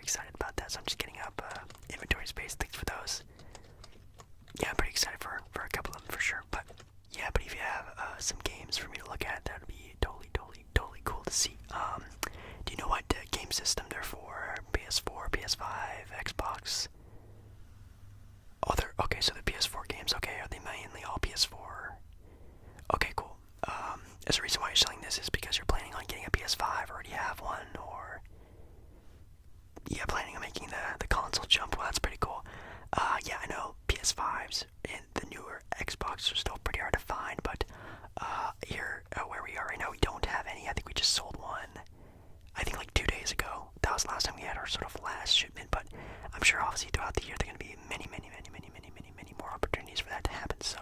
excited about that. So I'm just getting up inventory space. Thanks for those. Yeah, I'm pretty excited for a couple of them for sure. But yeah, but if you have some games for me to look at, that would be totally cool to see. Do you know what game system they're for? PS4, PS5, Xbox? Oh, they're okay. So the PS4 games. Okay, are they mainly all PS4? Okay, cool. There's a reason why you're selling this is because you're planning on getting a PS5, already have one, or yeah, planning on making the console jump. Well, that's pretty cool. Yeah, I know PS5s and the newer Xbox are still pretty hard to find, but here where we are right now, we don't have any. I think we just sold one. I think like 2 days ago. That was the last time we had our sort of last shipment, but I'm sure obviously throughout the year there are going to be many more opportunities for that to happen. So,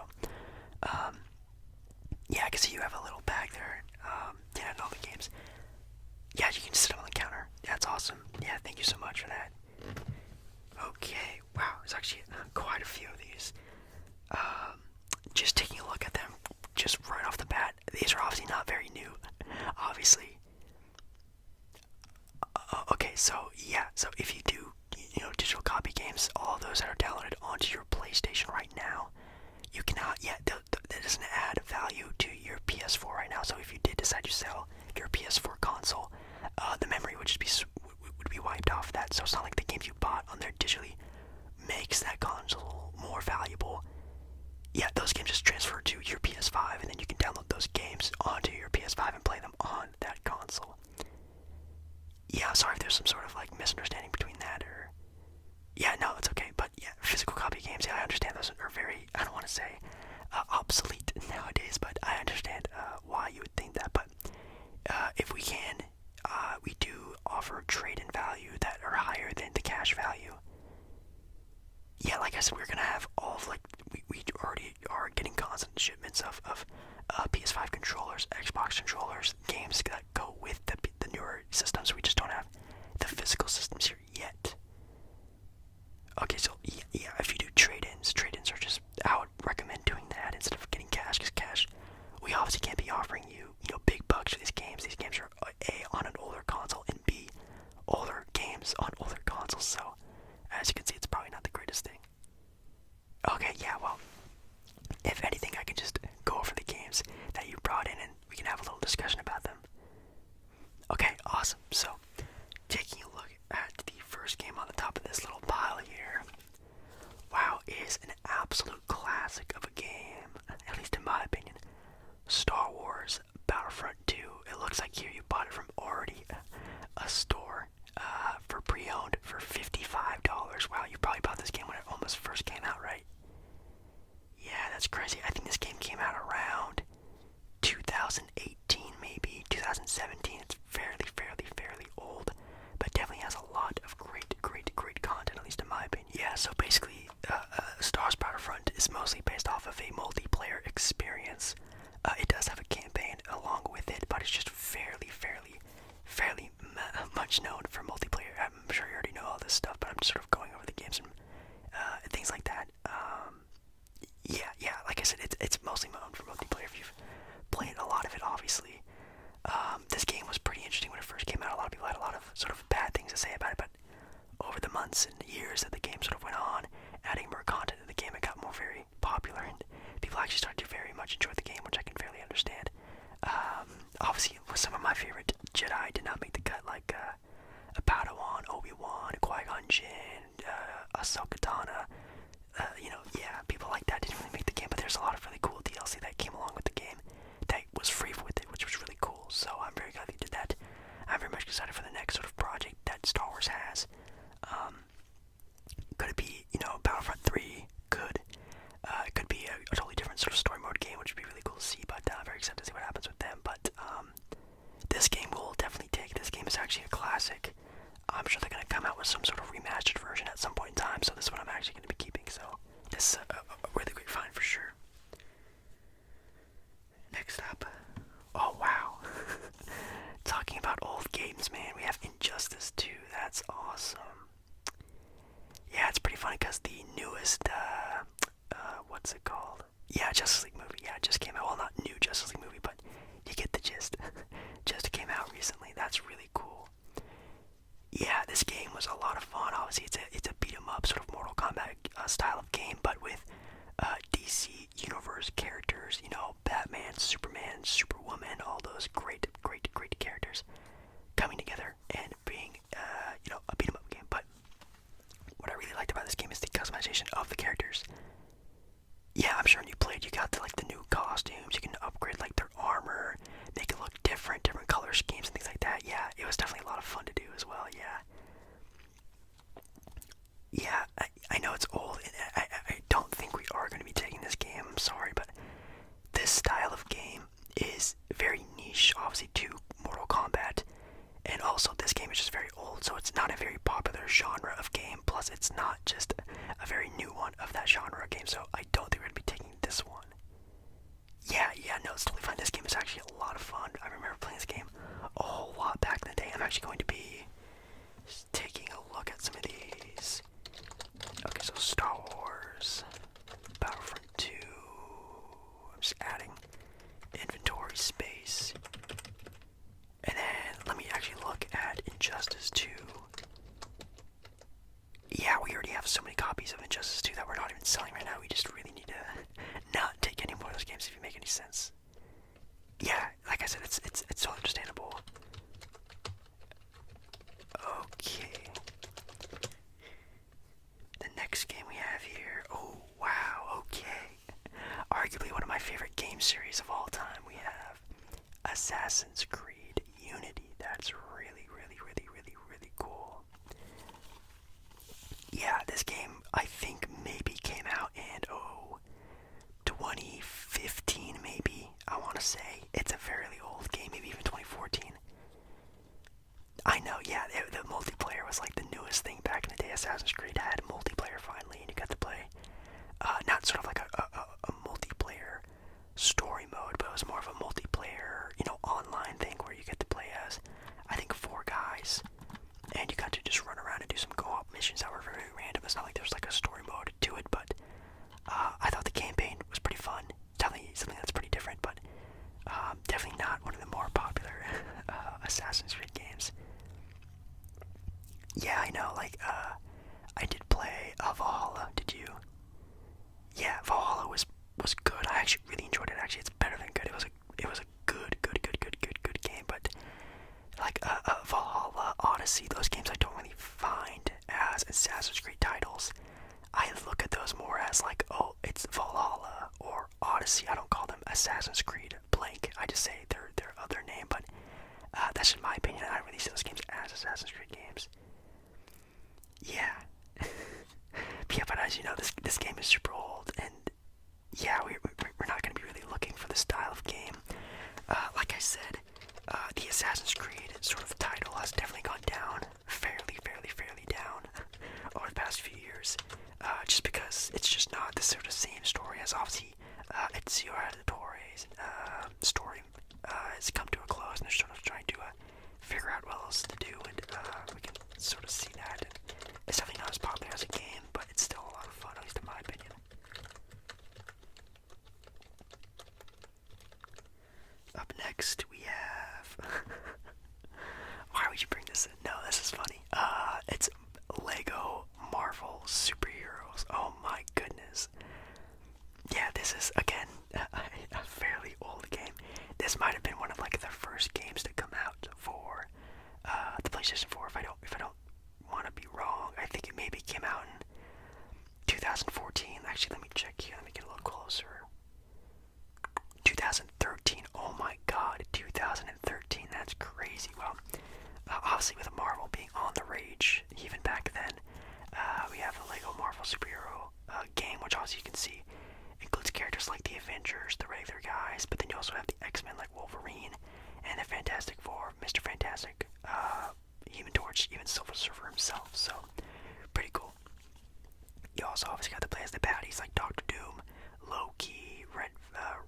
yeah, I can see you have a little bag there. Yeah, and all the games. Yeah, you can sit them on the counter. That's awesome. Yeah, thank you so much for that. Okay, wow, there's actually quite a few of these. Just taking a look at them, just right off the bat, these are obviously not very new, obviously. Okay, so yeah, so if you do, digital copy games, all of those that are downloaded onto your PlayStation right now, you cannot, yeah, that doesn't add value to your PS4 right now. So if you did decide to sell your PS4 console, the memory would just be wiped off that. So it's not like the games you bought on there digitally makes that console more valuable. Yeah, those games just transfer to your PS5, and then you can download those games onto your PS5 and play them on that console. Yeah, sorry if there's some sort of like misunderstanding between that, or yeah, no, it's okay. But yeah, physical copy games, yeah, I understand those are very, I don't want to say obsolete nowadays, but I understand why you would think that. But if we can, we do offer trade-in value that are higher than the cash value. Yeah, like I said, we're gonna have all of, like, we already are getting constant shipments of PS5 controllers, Xbox controllers, games that go with the newer systems. We just don't have the physical systems here yet. Okay, so yeah, if you do trade-ins are just, I would recommend doing that instead of getting cash, because cash, we obviously can't be offering you, big bucks for these games. These games are A, on an older console, and B, older games on older consoles, so as you can see, it's probably not the greatest thing. Okay, yeah, well, if anything, I can just go over the games that you brought in and we can have a little discussion about them. Okay, awesome. So, taking a look at the first game on the top of this little pile here, wow, is an absolute classic of a game, at least in my opinion. Star Wars Battlefront 2. It looks like here you bought it from already a store for pre-owned for $55. Wow, you probably bought this game when it almost first came out, right? Yeah, that's crazy. I think this game came out around 2018, maybe 2017. It's fairly old, but definitely has a lot of great content, at least in my opinion. Yeah, so basically, Star Wars Battlefront is mostly based off of a multiplayer experience. It does have a campaign along with it, but it's just fairly much known for multiplayer. I'm sure you already know all this stuff, but I'm just sort of going over the games and things like that. Yeah, like I said, it's mostly known for multiplayer. If you've played a lot of it, obviously. This game was pretty interesting when it first came out. A lot of people had a lot of sort of bad things to say about it, but over the months and years that the game sort of went on, adding more content to the game, it got more very popular, and people actually started to very much enjoy the game, which I can fairly understand. Obviously, with some of my favorite Jedi did not make the cut, like a Padawan, Obi-Wan, Qui-Gon Jinn, Ahsoka Tano. Yeah, people like that didn't really make the game, but there's a lot of really cool DLC that came along with the game that was free with it, which was really cool. So I'm very glad they did that. I'm very much excited for the next sort of project that Star Wars has. Could it be, Battlefront 3? Could. It could be a totally different sort of story mode game, which would be really cool to see, but I'm very excited to see what happens with them. But this game will definitely take. This game is actually a classic. I'm sure they're going to come out with some sort of remastered version at some point in time, so this one I'm actually going to be keeping, so this is a really great find for sure. Next up, oh wow, talking about old games, man, we have Injustice 2, that's awesome. Yeah, it's pretty funny because the newest, what's it called? Yeah, Justice League movie, yeah, it just came out. Well, not new Justice League movie, but you get the gist. Just came out recently, that's really cool. Yeah, this game was a lot of niche. Obviously, 2, Mortal Kombat. And also, this game is just very old, so it's not a very popular genre of game. Plus, it's not just a very new one of that genre of game, so I don't think we're going to be taking this one. Yeah, no, it's totally fine. This game is actually a lot of fun. I remember playing this game a whole lot back in the day. I'm actually going to be taking a look at some of these. Okay, so Star Wars, Battlefront 2. I'm just adding inventory space. And then let me actually look at Injustice 2. Yeah, we already have so many copies of Injustice 2 that we're not even selling right now. We just really need to not take any more of those games if you make any sense. Yeah, like I said, it's so understandable. Okay. The next game we have here. Oh, wow, okay. Arguably one of my favorite game series of all time. We have Assassin's Creed Unity. That's really, really, really, really, really cool. Yeah, this game I think maybe came out in 2015 maybe. I want to say it's a fairly old game, maybe even 2014. I know, yeah, the multiplayer was like the newest thing back in the day. Assassin's Creed had multiplayer finally, and you got to play not sort of like a multiplayer story mode, but it was more of a multiplayer, online thing where you get to play as, I think, 4 guys, and you got to just run around and do some co-op missions that were very random. It's not like there's like a story mode to it, but I thought the campaign was pretty fun. Definitely something that's pretty different, but definitely not one of the more popular Assassin's Creed games. Yeah, I know, like, I did play Valhalla, did you? Yeah, Valhalla was good. I actually really enjoyed it. Actually, it's better than good. It was a good game. But like Valhalla, Odyssey, those games I don't really find as Assassin's Creed titles. I look at those more as like, oh, it's Valhalla or Odyssey. I don't call them Assassin's Creed blank. I just say their other name. But that's just my opinion. I don't really see those games as Assassin's Creed games. Yeah. Yeah, but as you know, this game is super old, and yeah, we're not going to be really looking for the style of game. Like I said, the Assassin's Creed sort of title has definitely gone down, fairly down over the past few years, just because it's just not the sort of same story as obviously Ezio Auditore's story has come to a close, and they're sort of trying to figure out what else to do, and we can sort of see that. And it's definitely not as popular as a game, but it's still a lot of fun, at least in my opinion. Up next, we have... Why would you bring this in? No, this is funny. It's Lego Marvel Superheroes. Oh my goodness. Yeah, this is, again, a fairly old game. This might have been one of, like, the first games to come out for the PlayStation 4, if I don't want to be wrong. I think it maybe came out in 2014. Actually, let me check here. Let me get a little closer. 2013. Oh my god, 2013. That's crazy. Well, obviously with Marvel being on the rage even back then, we have the Lego Marvel Superhero game, which obviously you can see includes characters like the Avengers, the regular guys, but then you also have the X-Men like Wolverine and the Fantastic Four, Mr. Fantastic, Human Torch, even Silver Surfer himself. So pretty cool. You also obviously got to play as the baddies like Doctor Doom, Loki,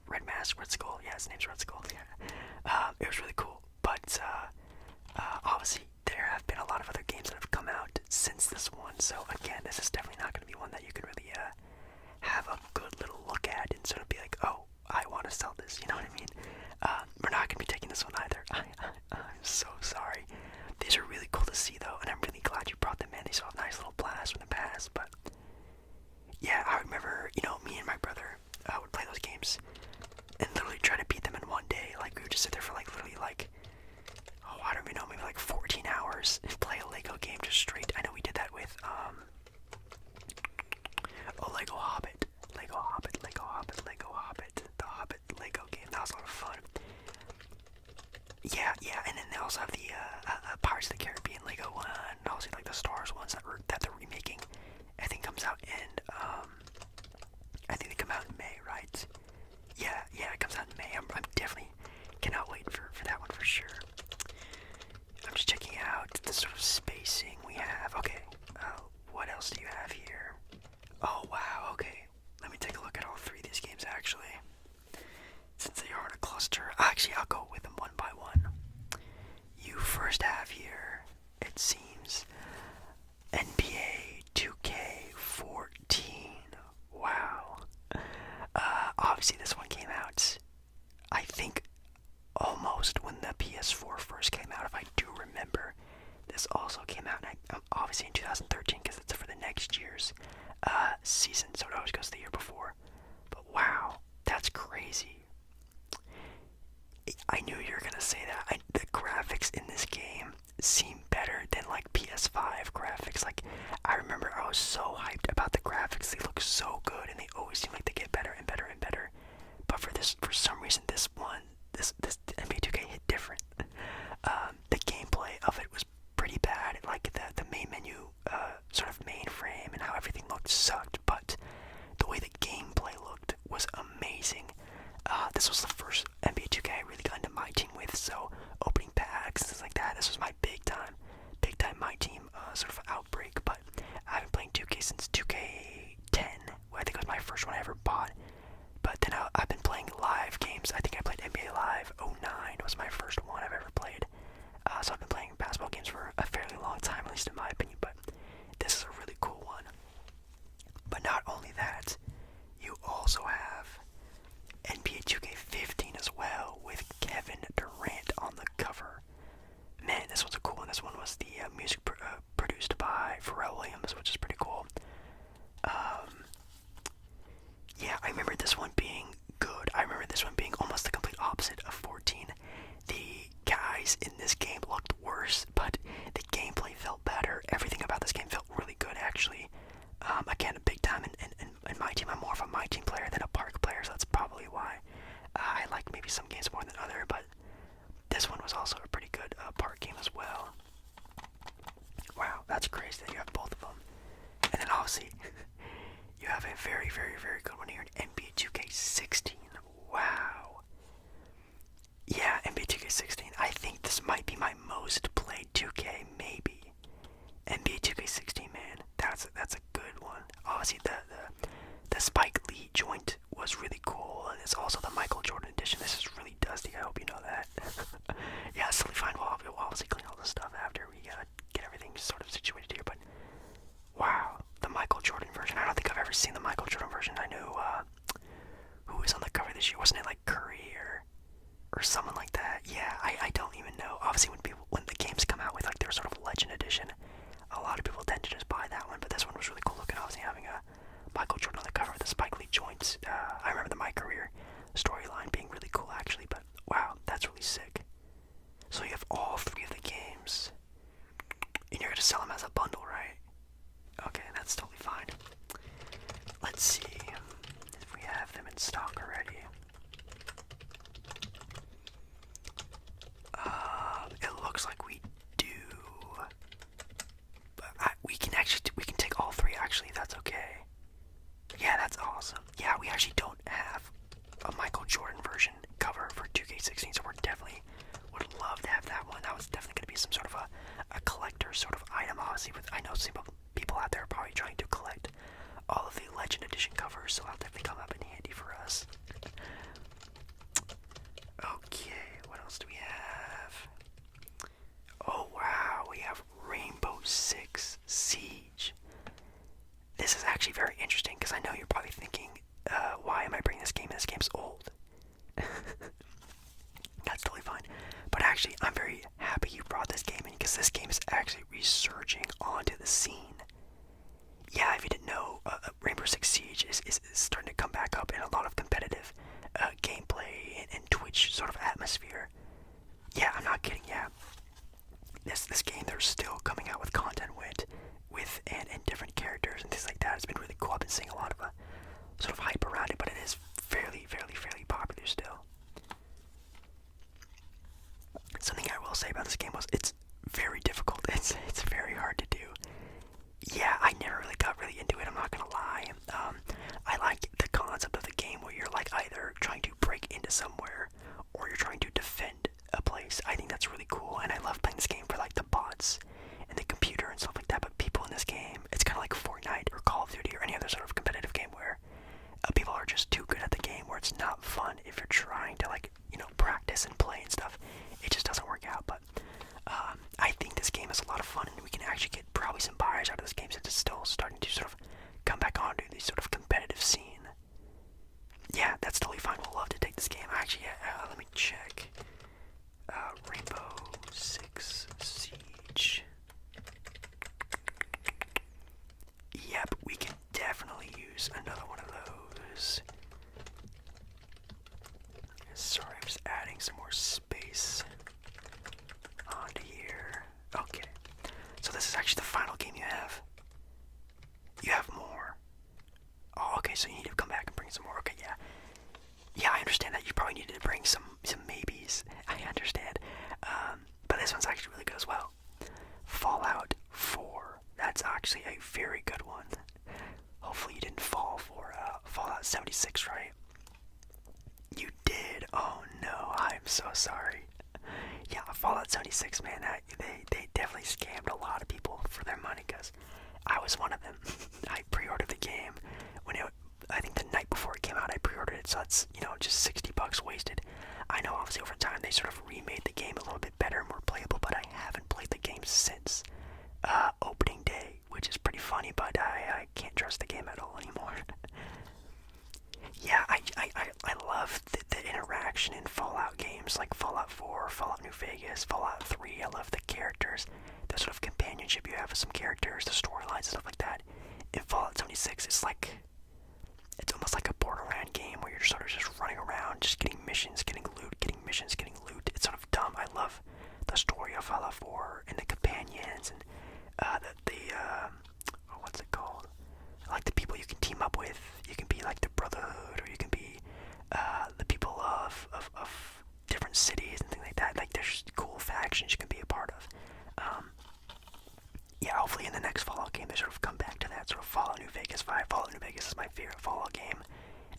Red Mask, Red Skull. Yeah, his name's Red Skull. Yeah. It was really cool. But obviously there have been a lot of other games that have come out since this one. So again, this is definitely not going to be one that you can really have a good little look at and sort of be like, oh, I want to sell this. You know what I mean? We're not going to be taking this one either. I'm so sorry. These are really cool to see though, and I'm really glad you brought them in. These are a nice little blast from the past. But yeah, I remember, me and my brother would play those games and literally try to beat them in one day. Like, we would just sit there for like literally like, I don't even know, maybe like 14 hours and play a Lego game just straight. I know we did that with Lego Hobbit, the Hobbit Lego game. That was a lot of fun. Yeah, and then they also have the Pirates of the Caribbean Lego one, and also like the Star Wars ones that they're remaking. I think comes out in I think they come out in May, right? Yeah, it comes out in May. I'm definitely cannot wait for you were gonna say that. The graphics in this game seem better than like PS5 graphics. Like, I remember I was so hyped about the graphics. They look so good, and they always seem like they get better and better and better. But for some reason, this NBA 2K hit different. The gameplay of it was pretty bad. Like the main menu, sort of mainframe, and how everything looked sucked. But the way the gameplay looked was amazing. This was the first NBA 2K I really got into my team with, so opening packs, things like that. This was my big time my team sort of outbreak. But I've been playing 2K since 2K10. I think it was my first one I ever bought. But then I've been playing live games. I think I played NBA Live 09 was my first one I've ever played. So I've been playing basketball games for a fairly long time, at least in my opinion. But this is a really cool one. But not only that, you also have NBA 2K15 as well, with Kevin Durant on the cover. Man, this one's a cool one. This one was the music produced by Pharrell Williams, which is pretty cool. Yeah, I remember this one being good. I remember this one being almost the complete opposite of 14. The guys in this game looked worse, but the gameplay felt better. Everything about this game felt really good, actually. Again, big time in my team. I'm more of a my team player than a park player, so that's probably why I like maybe some games more than other. But this one was also a pretty good park game as well. Wow, that's crazy that you have both of them. And then obviously, you have a very, very, very good one here in NBA 2K16. Wow. Yeah, NBA 2K16. I think this might be my most played 2K, maybe. NBA 2K16, man. That's a good one. Obviously, the Spike Lee joint was really cool, and it's also the Michael Jordan edition. This is really dusty. I hope you know that. Yeah, it's totally fine. We'll obviously clean all this stuff after we get everything sort of situated here. But wow, the Michael Jordan version. I don't think I've ever seen the Michael Jordan version. I know who was on the cover this year. Wasn't it like Curry or someone like that? Yeah, I don't even know. Obviously, when the games come out with like their sort of Legend edition, a lot of people tend to just buy that one. But this one was really cool looking. Obviously, having a Michael Jordan on the cover with the Spike Lee joints. I remember the My Career storyline being really cool, actually. But wow, that's really sick. So you have all three of the games, and you're gonna sell them as a bundle, right? Okay, that's totally fine. Let's see if we have them in stock already. It looks like we do. But we can take all three. Actually, if that's okay. Yeah, that's awesome. Yeah, we actually don't have a Michael Jordan version cover for 2K16, so we're definitely would love to have that one. That was definitely going to be some sort of a collector sort of item. Obviously, I know some people out there are probably trying to collect all of the Legend Edition covers, so that'll definitely come up in handy for us. Okay, what else do we have? Oh wow, we have Rainbow Six Siege. This is actually very interesting because I know you're probably thinking, why am I bringing this game? This game's old. That's totally fine. But actually, I'm very happy you brought this game in because this game is actually resurging onto the scene. Yeah, if you didn't know, Rainbow Six Siege is starting to come back up in a lot of competitive gameplay and Twitch sort of atmosphere. Yeah, I'm not kidding, yeah. This game, they're still coming out with content and different characters and things like that. It's been really cool. I've been seeing a lot of sort of hype around it, but it is fairly popular still. Something I will say about this game was it's very difficult. It's very hard to do. Yeah, I never really got really into it, I'm not gonna lie. I like the concept of the game where you're like either trying to break into somewhere or you're trying to defend a place. I think that's really cool, and I love playing this game for like the bots and the computer and stuff like that. But people in this game, it's kind of like Fortnite or Call of Duty or any other sort of competitive game where people are just too good at the game, where it's not fun if you're trying to like, practice and play and stuff. It just doesn't work out. But I think this game is a lot of fun, and we can actually get probably some buyers out of this game since it's still starting to sort of come back onto the sort of competitive scene. Yeah, that's totally fine. We'll love to take this game. Actually, let me check. Rainbow Six Fallout 76, man, they definitely scammed a lot of people for their money, because I was one of them. I pre-ordered the game when I think the night before it came out, I pre-ordered it, so it's, just $60 wasted. I know obviously over time they sort of remade the game a little bit better and more playable, but I haven't played the game since opening day, which is pretty funny, but I can't trust the game at all anymore. Yeah, I love the interaction in Fallout games, like Fallout 4, Fallout New Vegas, Fallout 3. I love the characters, the sort of companionship you have with some characters, the storylines and stuff like that. In Fallout 76, it's almost like a Borderlands game where you're sort of just running around, just getting missions, getting loot, getting missions, getting loot. It's sort of dumb. I love the story of Fallout 4 and the companions and what's it called? I like the people you can team up with. You can be like the Brotherhood, or you can be the people of different cities and things like that. Like there's cool factions you can be a part of. Yeah, hopefully in the next Fallout game they sort of come back to that sort of Fallout New Vegas vibe. Fallout New Vegas is my favorite Fallout game,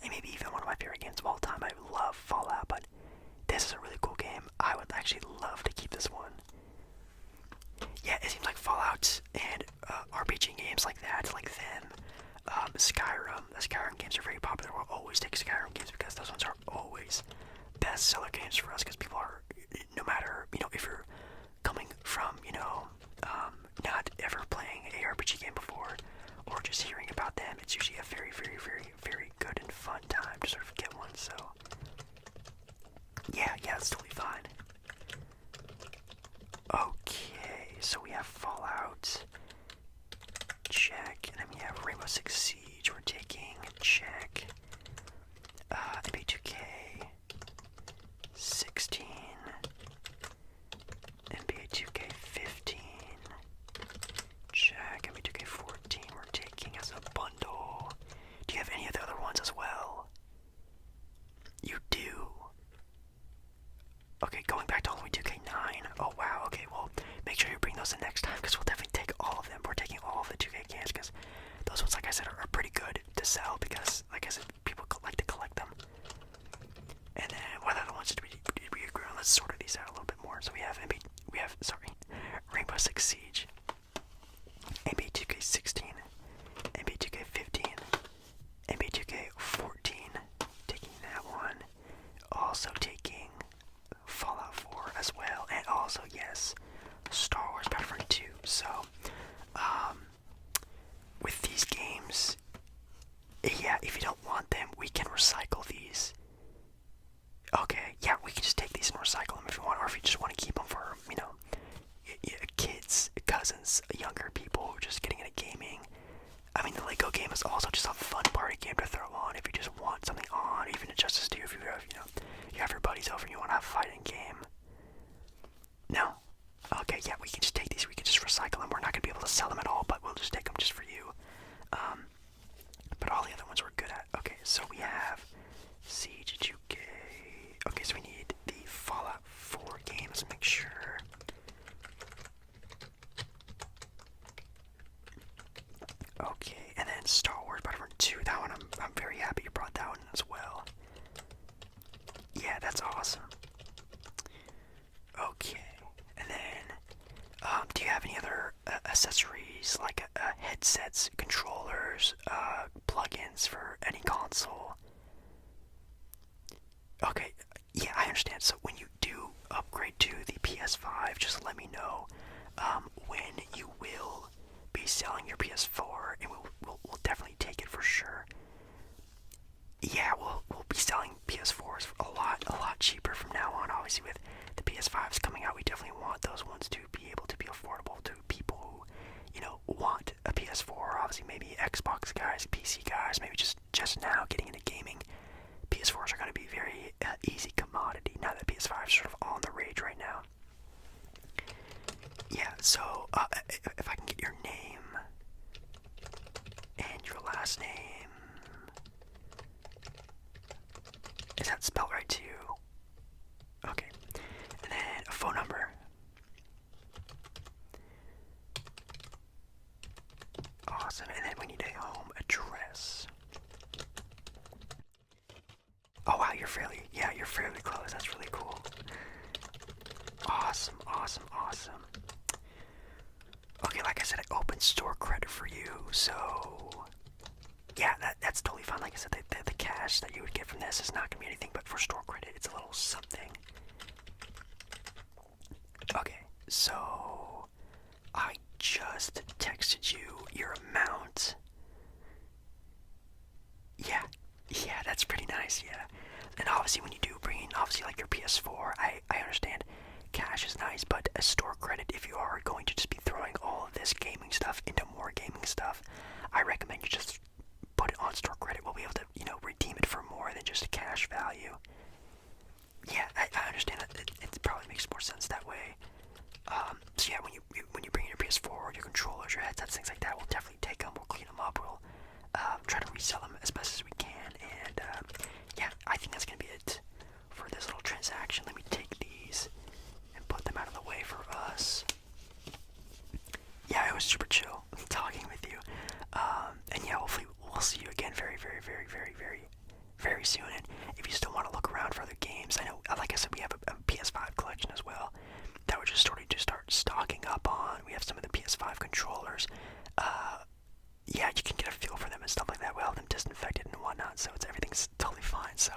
and maybe even one of my favorite games of all time. I love Fallout, but this is a really cool game. I would actually love to keep this one. Yeah, it seems like Fallout and RPG games like that, like them, Skyrim. The Skyrim games are very popular. We'll always take Skyrim games because those ones are always bestseller games for us, because people are, no matter, if you're coming from, not ever playing a RPG game before, or just hearing about them, it's usually a very, very, very, very good and fun time to sort of get one, so yeah, it's totally fine. Okay, so we have Fallout, check, and then we have Rainbow Six Siege, we're taking, check, NBA 2K 16, NBA 2K 15, check, NBA 2K 14, we're taking as a bundle. Do you have any of the other ones as well? You do? Okay, going back to all the way 2K9. Oh wow, okay, well, make sure you bring those in next time, because we'll definitely take all of them. We're taking all of the 2K games, because those ones, like I said, are pretty good to sell, because, like I said, people like to collect them. And then, what other ones did we agree on? Let's sort of these out a little bit more. So we have Rainbow Six Siege, NBA 2K 16, NBA 2K 15, NBA 2K 14, taking that one. Also taking Fallout 4 as well, and also, yes, Star Wars Battlefront 2. So, with these games, yeah, if you don't want them, we can recycle these. Okay, yeah, we can just take these and recycle them if you want, or if you just want to keep them for, kids, cousins, younger people who are just getting into gaming. I mean, the Lego game is also just a fun party game to throw on if you just want something on, even Justice 2 if you have, you have your buddies over and you want to have a fighting game. No? Okay, yeah, we can just take these, we can just recycle them. We're not going to be able to sell them at all, but we'll just take them just for you. But all the other ones we're good at. Okay, so we have Siege 2K. Okay, so we need the Fallout 4 games, make sure. Okay, and then Star Wars Battlefront 2, that one, I'm very happy you brought that one as well. Yeah, that's awesome. Okay, and then, do you have any other accessories, like headsets, controllers, plugins for any console? Okay, yeah, I understand. So when you do upgrade to the PS5, just let me know when you will be selling your PS4, and we'll definitely take it for sure. Yeah, we'll be selling PS4s a lot cheaper from now on. Obviously, with the PS5s coming out, we definitely want those ones to be able to be affordable to people who, want a PS4. Obviously, maybe Xbox guys, PC guys, maybe just now getting into gaming. PS4s are going to be very easy commodity now that PS5 is sort of on the rage right now. Yeah, so if I can get your name and your last name. Is that spelled right too? Okay. And then a phone number. Awesome. And then we need a home address. Oh wow, you're fairly close. That's really cool. Awesome. Awesome, awesome, awesome. Okay, like I said, I opened store credit for you, so yeah, that's totally fine. Like I said, the cash that you would get from this is not gonna be anything, but for store credit, it's a little something. Okay, so I just texted you your amount. Yeah, yeah, that's pretty nice, yeah. And obviously when you do bring in, obviously like your PS4, I understand cash is nice, but a store credit, if you are going to just be throwing all of this gaming stuff into more gaming stuff, I recommend you just put it on store credit. We'll be able to, redeem it for more than just a cash value. Yeah, I understand that it probably makes more sense that way. So yeah, when you bring in your PS4, your controllers, your headsets, things like that, we'll definitely take them, we'll clean them up, we'll try to resell them as best as we can, and yeah, I think that's gonna be it for this little transaction. Let me take these and put them out of the way for us. Yeah, it was super chill talking with you, and yeah, hopefully we'll see you again very, very, very, very, very, very soon. And if you still want to look around for other games, I know, like I said, we have a PS5 collection as well that we're just starting to start stocking up on. We have some of the PS5 controllers. Yeah, you can get a feel for them and stuff like that. We have them disinfected and whatnot, so everything's totally fine. So